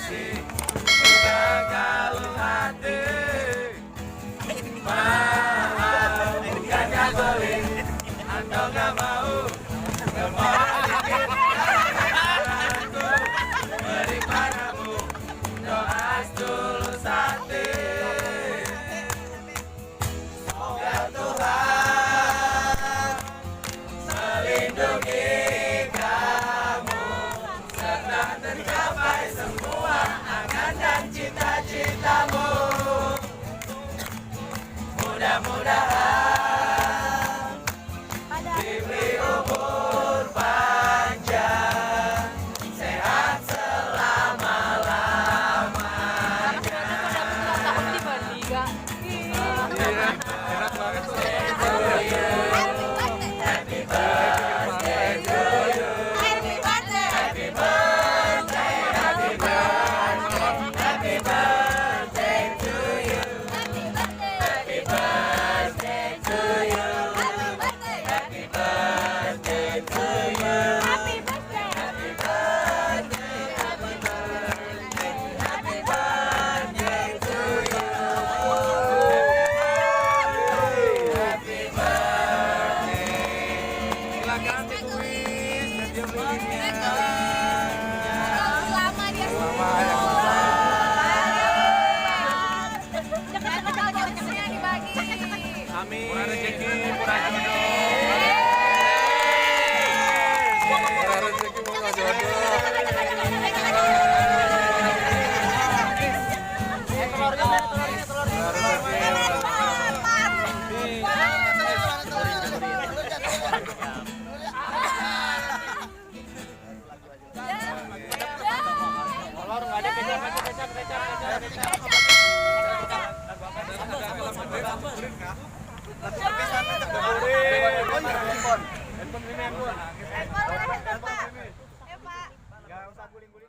solusi kalau hati mau bukan nyagolin atau gak mau aku beri padamu doa setulus hati. Semoga Tuhan melindungi kamu serta tercapai semua angan dan cita-citamu. Mudah-mudahan diberi umur panjang, sehat selama-lamanya. Happy birthday to you. Happy birthday. Happy birthday. Happy birthday. Happy birthday to you. Happy birthday to you. Happy birthday. Happy birthday to you. Happy birthday. Happy birthday. Happy birthday. Happy birthday to you. Happy birthday. Silakan ditulis dan dia belinya. Lama dia Jangan dibagi. Amin. Murah rezeki, murah jodoh. Murah rezeki, murah jodoh. Handphone ini, handphone. Handphone, Pak. Ya, Pak. Gak usah guling-guling.